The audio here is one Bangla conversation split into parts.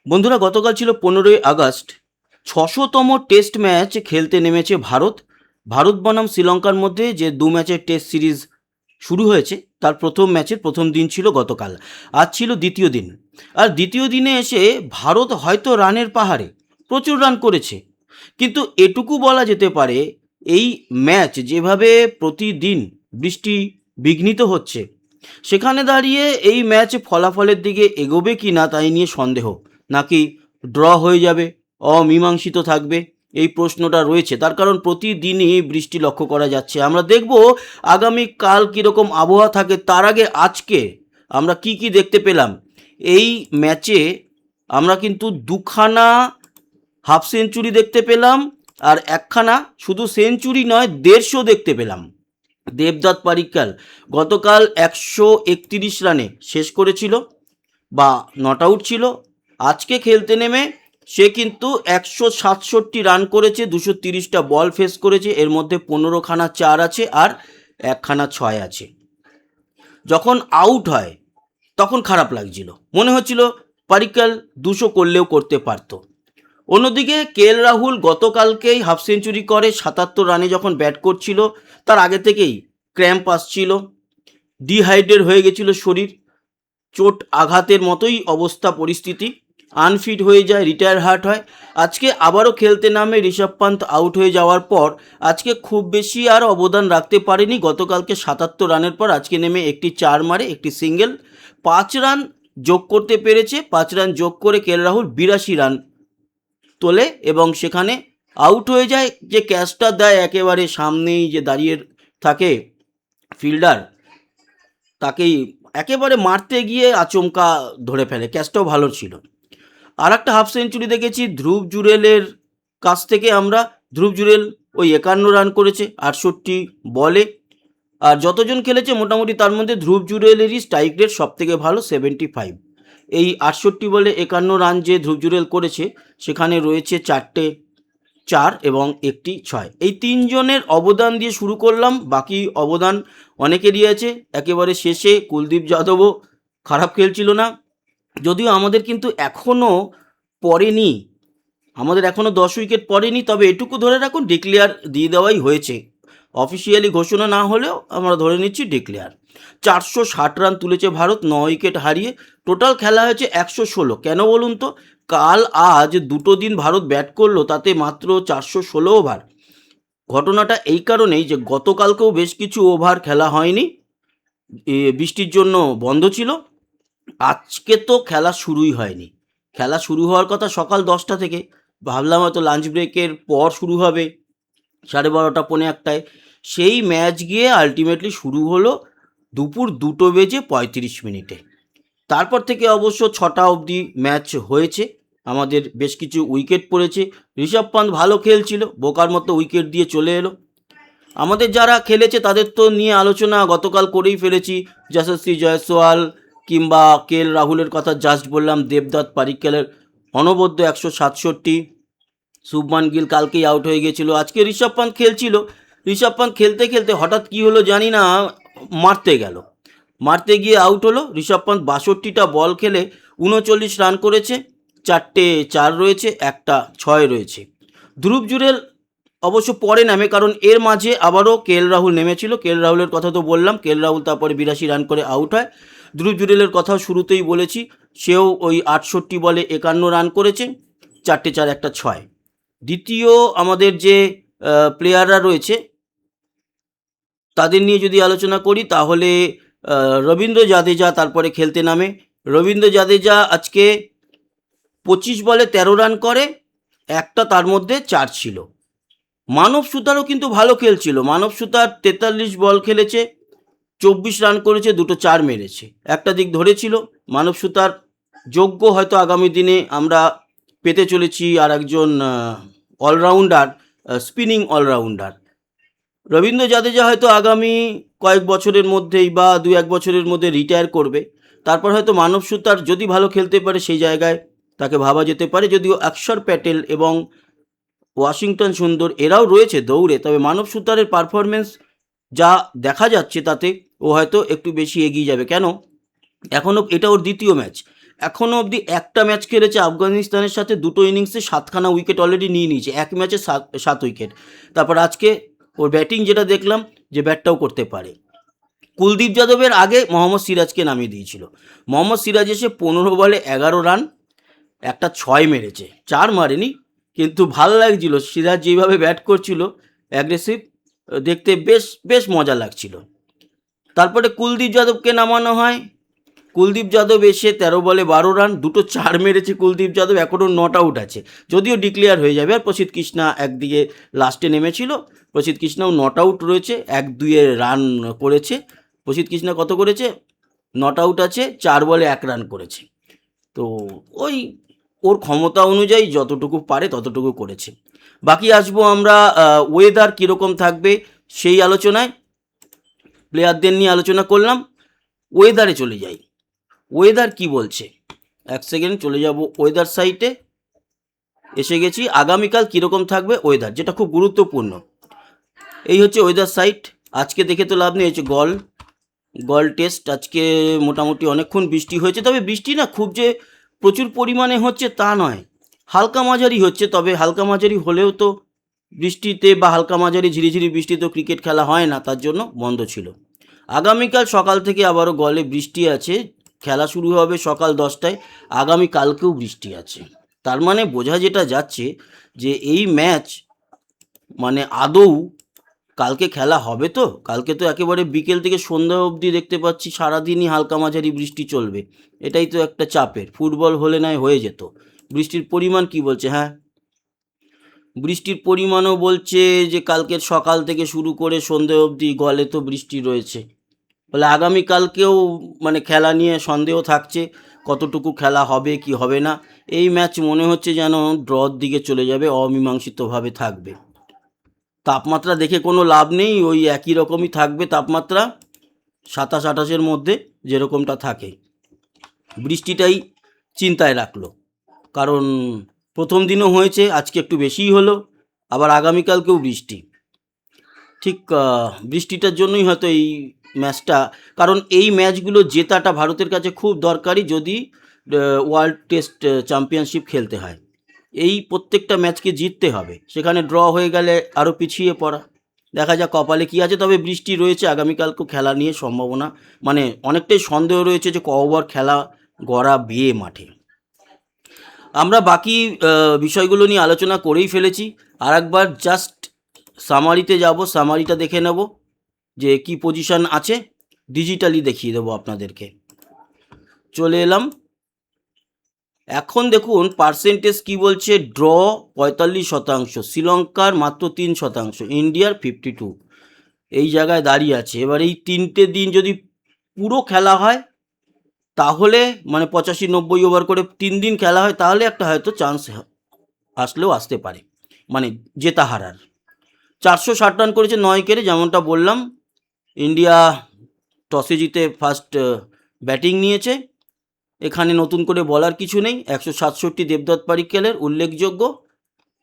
বন্ধুরা, গতকাল ছিল 15ই আগস্ট। 600তম টেস্ট ম্যাচ খেলতে নেমেছে ভারত। ভারত বনাম শ্রীলঙ্কার মধ্যে যে 2 ম্যাচের টেস্ট সিরিজ শুরু হয়েছে, তার প্রথম ম্যাচের প্রথম দিন ছিল গতকাল। আজ ছিল দ্বিতীয় দিন। আর দ্বিতীয় দিনে এসে ভারত হয়তো রানের পাহাড়ে প্রচুর রান করেছে, কিন্তু এটুকু বলা যেতে পারে এই ম্যাচ যেভাবে প্রতিদিন বৃষ্টি বিঘ্নিত হচ্ছে, সেখানে দাঁড়িয়ে এই ম্যাচ ফলাফলের দিকে এগোবে কি না তাই নিয়ে সন্দেহ, নাকি ড্র হয়ে যাবে, অমীমাংসিত থাকবে, এই প্রশ্নটা রয়েছে। তার কারণ প্রতিদিনই বৃষ্টি লক্ষ্য করা যাচ্ছে। আমরা দেখব আগামীকাল কীরকম আবহাওয়া থাকে। তার আগে আজকে আমরা কি কি দেখতে পেলাম এই ম্যাচে। আমরা কিন্তু দুখানা হাফ সেঞ্চুরি দেখতে পেলাম, আর একখানা শুধু সেঞ্চুরি নয়, 150 দেখতে পেলাম। দেবদত্ত পারিক্কাল গতকাল 131 রানে শেষ করেছিল বা নট আউট ছিল। আজকে খেলতে নেমে সে কিন্তু 167 রান করেছে, 230টা বল ফেস করেছে, এর মধ্যে 15খানা 4 আছে আর একখানা 6 আছে। যখন আউট হয় তখন খারাপ লাগছিল, মনে হচ্ছিল পারিক্কাল 200 করলেও করতে পারতো। অন্যদিকে রাহুল গতকালকেই হাফ সেঞ্চুরি করে 77 রানে যখন ব্যাট করছিল। তার আগে থেকেই ক্র্যাম্প আসছিল, ডিহাইড্রেট হয়ে গেছিল শরীর, চোট আঘাতের মতোই অবস্থা পরিস্থিতি, আনফিট হয়ে যায়, রিটায়ার হার্ট হয়। আজকে আবারও খেলতে নামে ঋষভ পান্ত আউট হয়ে যাওয়ার পর আজকে খুব বেশি আর অবদান রাখতে পারেনি। গতকালকে 77 রানের পর আজকে নেমে একটি 4 মারে, একটি সিঙ্গেল, 5 রান যোগ করতে পেরেছে। 5 রান যোগ করে রাহুল 82 রান তোলে এবং সেখানে আউট হয়ে যায়। যে ক্যাচটা দেয় একেবারে সামনেই যে দাঁড়িয়ে থাকে ফিল্ডার, তাকেই একেবারে মারতে গিয়ে আচমকা ধরে ফেলে। ক্যাচটাও ভালো ছিল। আর একটা হাফ সেঞ্চুরি দেখেছি ধ্রুব জুরেলের কাছ থেকে আমরা। ধ্রুব জুরেল ওই 51 রান করেছে 68 বলে। আর যতজন খেলেছে মোটামুটি তার মধ্যে ধ্রুব জুরেলেরই স্ট্রাইক রেট সব থেকে ভালো, 75। এই 68 বলে 51 রান যে ধ্রুব জুরেল করেছে, সেখানে রয়েছে 4টে 4 এবং একটি 6। এই 3জনের অবদান দিয়ে শুরু করলাম, বাকি অবদান অনেকেরই আছে। একেবারে শেষে কুলদীপ যাদবও খারাপ খেলছিল না, যদিও আমাদের কিন্তু এখনও পড়েনি, আমাদের এখনও 10 উইকেট পড়েনি। তবে এটুকু ধরে রাখুন, ডিক্লেয়ার দিয়ে দেওয়াই হয়েছে। অফিসিয়ালি ঘোষণা না হলেও আমরা ধরে নিচ্ছি ডিক্লেয়ার। 460 রান তুলেছে ভারত 9 উইকেট হারিয়ে। টোটাল খেলা হয়েছে 116। কেন বলুন তো? কাল আজ দুটো দিন ভারত ব্যাট করলো, তাতে মাত্র 416 ওভার। ঘটনাটা এই কারণেই যে গতকালকেও বেশ কিছু ওভার খেলা হয়নি, বৃষ্টির জন্য বন্ধ ছিল। আজকে তো খেলা শুরুই হয়নি। খেলা শুরু হওয়ার কথা সকাল 10টা থেকে, ভাবলাম হয়তো লাঞ্চ ব্রেকের পর শুরু হবে 12:30 পৌনে 1টায়। সেই ম্যাচ গিয়ে আলটিমেটলি শুরু হলো দুপুর 2:35। তারপর থেকে অবশ্য 6টা অবধি ম্যাচ হয়েছে। আমাদের বেশ কিছু উইকেট পড়েছে। ঋষভ পান্ত ভালো খেলছিল, বোকার মতো উইকেট দিয়ে চলে এলো। আমাদের যারা খেলেছে তাদের তো নিয়ে আলোচনা গতকাল করেই ফেলেছি। যশস্বী জয়সওয়াল কিংবা রাহুলের কথা জাস্ট বললাম। দেবদত্ত পারিক্কালের অনবদ্য 167। শুভমান গিল কালকেই আউট হয়ে গেছিল। আজকে ঋষভ পান্ত খেলছিল। ঋষভ পান্ত খেলতে খেলতে হঠাৎ কী হলো জানি না, মারতে গিয়ে আউট হলো। ঋষভ পান্ত 62টা বল খেলে 39 রান করেছে, 4টে 4 রয়েছে, একটা 6 রয়েছে। ধ্রুব জুরেল অবশ্য পরে নামে, কারণ এর মাঝে আবারও রাহুল নেমেছিল। রাহুলের কথা তো বললাম, রাহুল তারপরে 82 রান করে আউট হয়। ধ্রুব জুরেলের কথাও শুরুতেই বলেছি, সেও ওই 68 বলে 51 রান করেছে, 4টে 4 একটা 6। দ্বিতীয় আমাদের যে প্লেয়াররা রয়েছে তাদের নিয়ে যদি আলোচনা করি, তাহলে রবীন্দ্র জাদেজা তারপরে খেলতে নামে। রবীন্দ্র জাদেজা আজকে 25 বলে 13 রান করে, একটা তার মধ্যে 4 ছিল। মানব সুতারও কিন্তু ভালো খেলছিল। মানব সুতার 43 বল খেলেছে, 24 রান করেছে, দুটো 4 মেরেছে। একটা দিক ধরেছিল মানব সুতার। যোগ্য হয়তো আগামী দিনে আমরা পেতে চলেছি আর একজন allrounder, spinning allrounder. Ravindra Jadeja হয়তো আগামী কয়েক বছরের মধ্যেই বা 2-1 বছরের মধ্যে রিটায়ার করবে। তারপর হয়তো মানব সুতার যদি ভালো খেলতে পারে সেই জায়গায় তাকে ভাবা যেতে পারে। যদিও অক্ষর প্যাটেল এবং ওয়াশিংটন সুন্দর এরাও রয়েছে দৌড়ে, তবে মানব সুতারের পারফরমেন্স যা দেখা যাচ্ছে তাতে ও হয়তো একটু বেশি এগিয়ে যাবে। কেন? এখনও এটা ওর দ্বিতীয় ম্যাচ। এখনও অবধি একটা ম্যাচ খেলেছে আফগানিস্তানের সাথে, দুটো ইনিংসে 7খানা উইকেট অলরেডি নিয়ে নিয়েছে, এক ম্যাচে 7 উইকেট। তারপর আজকে ওর ব্যাটিং যেটা দেখলাম যে ব্যাটটাও করতে পারে। কুলদীপ যাদবের আগে মোহাম্মদ সিরাজকে নামিয়ে দিয়েছিল। মোহাম্মদ সিরাজ এসে 15 বলে 11 রান, একটা 6 মেরেছে, 4 মারেনি, কিন্তু ভাল লাগছিল সিরাজ যেভাবে ব্যাট করছিল, অ্যাগ্রেসিভ, দেখতে বেশ বেশ মজা লাগছিল। তারপরে কুলদীপ যাদবকে নামানো হয়। কুলদীপ যাদব এসে 13 বলে 12 রান, দুটো 4 মেরেছে কুলদীপ যাদব, এখনও নট আউট আছে, যদিও ডিক্লেয়ার হয়ে যাবে। আর প্রসিদ্ধ কৃষ্ণা একদিকে লাস্টে নেমেছিল, প্রসিদ্ধ কৃষ্ণাও নট আউট রয়েছে, 1-2 রান করেছে। প্রসিদ্ধ কৃষ্ণা কত করেছে? নট আউট আছে, 4 বলে 1 রান করেছে। তো ওই ওর ক্ষমতা অনুযায়ী যতটুকু পারে ততটুকু করেছে। বাকি আসবো আমরা ওয়েদার কীরকম থাকবে সেই আলোচনায়। প্লেয়ারদের নিয়ে আলোচনা করলাম, ওয়েদারে চলে যাই। ওয়েদার কি বলছে, এক সেকেন্ড চলে যাব ওয়েদার সাইটে, এসে গেছি। আগামীকাল কীরকম থাকবে ওয়েদার, যেটা খুব গুরুত্বপূর্ণ। এই হচ্ছে ওয়েদার সাইট। আজকে দেখে তো লাভ নেই, হচ্ছে গল টেস্ট। আজকে মোটামুটি অনেকক্ষণ বৃষ্টি হয়েছে, তবে বৃষ্টি না খুব যে প্রচুর পরিমাণে হচ্ছে তা নয়, হালকা মাঝারি হচ্ছে। তবে হালকা মাঝারি হলেও তো বৃষ্টিতে বা হালকা মাঝারি ঝিরিঝিরি বৃষ্টিতে ক্রিকেট খেলা হয় না, তার জন্য বন্ধ ছিল। আগামীকাল সকাল থেকে আবারও গলে বৃষ্টি আছে, খেলা শুরু হবে সকাল 10টায়। আগামীকালকেও বৃষ্টি আছে, তার মানে বোঝা যেটা যাচ্ছে যে এই ম্যাচ মানে আদৌ কালকে খেলা হবে। তো কালকে তো একেবারে বিকেল থেকে সন্ধ্যা অবধি দেখতে পাচ্ছি সারাদিনই হালকা মাঝারি বৃষ্টি চলবে। এটাই তো একটা চাপের। ফুটবল হলে নয় হয়ে যেত। বৃষ্টির পরিমাণ কি বলছে? হ্যাঁ, বৃষ্টির পরিমাণও বলছে যে কালকের সকাল থেকে শুরু করে সন্ধ্যে অবধি গলে তো বৃষ্টি রয়েছে। ফলে আগামীকালকেও মানে খেলা নিয়ে সন্দেহ থাকছে, কতটুকু খেলা হবে কি হবে না। এই ম্যাচ মনে হচ্ছে যেন ড্রর দিকে চলে যাবে, অমীমাংসিতভাবে থাকবে। তাপমাত্রা দেখে কোনো লাভ নেই, ওই একই রকমই থাকবে তাপমাত্রা, 27-28-এর মধ্যে যেরকমটা থাকে। বৃষ্টিটাই চিন্তায় রাখলো, কারণ প্রথম দিনও হয়েছে, আজকে একটু বেশিই হলো, আবার আগামীকালকেও বৃষ্টি। ঠিক বৃষ্টিটার জন্যই হয়তো এই ম্যাচটা, কারণ এই ম্যাচগুলো জেতাটা ভারতের কাছে খুব দরকারি যদি ওয়ার্ল্ড টেস্ট চ্যাম্পিয়নশিপ খেলতে হয়। এই প্রত্যেকটা ম্যাচকে জিততে হবে, সেখানে ড্র হয়ে গেলে আরও পিছিয়ে পড়া। দেখা যাক কপালে কী আছে। তবে বৃষ্টি রয়েছে, আগামীকালকেও খেলা নিয়ে সম্ভাবনা মানে অনেকটাই সন্দেহ রয়েছে যে ক ওভার খেলা গড়াবে মাঠে। আমরা বাকি বিষয়গুলো নিয়ে আলোচনা করেই ফেলেছি। আর একবার জাস্ট সামারিতে যাব, সামারিটা দেখে নেব যে কি পজিশন আছে, ডিজিটালি দেখিয়ে দেবো আপনাদেরকে। চলে এলাম। এখন দেখুন পার্সেন্টেজ কি বলছে। ড্র 45%, শ্রীলঙ্কার মাত্র 3%, ইন্ডিয়ার 52, এই জায়গায় দাঁড়িয়ে আছে। এবার এই 3টে দিন যদি পুরো খেলা হয় তাহলে মানে 85-90 ওভার করে 3 দিন খেলা হয়, তাহলে একটা হয়তো চান্স আসলেও আসতে পারে, মানে জেতা হারার। 460 রান করেছে 9 উইকেটে, যেমনটা বললাম। ইন্ডিয়া টসে জিতে ফার্স্ট ব্যাটিং নিয়েছে। এখানে নতুন করে বলার কিছু নেই। 167 দেবদত্ত পারিক্করের উল্লেখযোগ্য।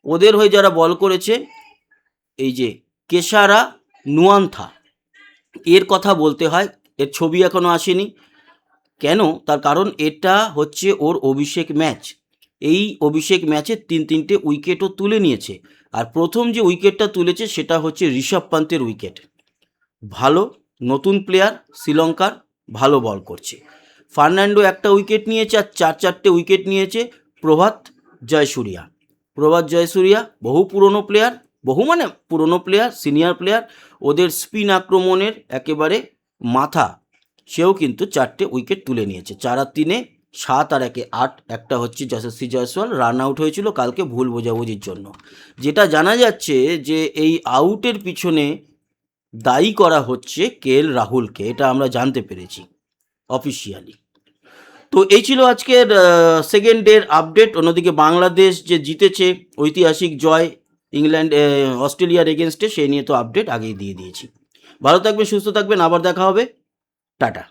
ওদের হয়ে যারা বল করেছে, এই যে কেশারা নুয়ান্থা, এর কথা বলতে হয়। এর ছবি এখনও আসেনি। কেন? তার কারণ এটা হচ্ছে ওর অভিষেক ম্যাচ। এই অভিষেক ম্যাচে 3টে উইকেটও তুলে নিয়েছে। আর প্রথম যে উইকেটটা তুলেছে সেটা হচ্ছে ঋষভ পান্তের উইকেট। ভালো নতুন প্লেয়ার, শ্রীলঙ্কার, ভালো বল করছে। ফার্নান্ডো একটা উইকেট নিয়েছে, আর 4 উইকেট নিয়েছে প্রভাত জয়সূরিয়া। বহু পুরনো প্লেয়ার, বহু মানে পুরনো প্লেয়ার, সিনিয়র প্লেয়ার, ওদের স্পিন আক্রমণের একেবারে মাথা। সেও কিন্তু 4টে উইকেট তুলে নিয়েছে। 4 আর 3 7 আর 1 8। একটা হচ্ছে যশস্বী জয়সওয়াল, রান আউট হয়েছিল কালকে ভুল বোঝাবুঝির জন্য। যেটা জানা যাচ্ছে যে এই আউটের পিছনে দায়ী করা হচ্ছে KL রাহুলকে, এটা আমরা জানতে পেরেছি অফিসিয়ালি। তো এই ছিল আজকের সেকেন্ড ডের আপডেট। অন্যদিকে বাংলাদেশ যে জিতেছে, ঐতিহাসিক জয় অস্ট্রেলিয়ার এগেনস্টে, সেই নিয়ে তো আপডেট আগেই দিয়ে দিয়েছি। ভালো থাকবেন, সুস্থ থাকবেন, আবার দেখা হবে, টাটা।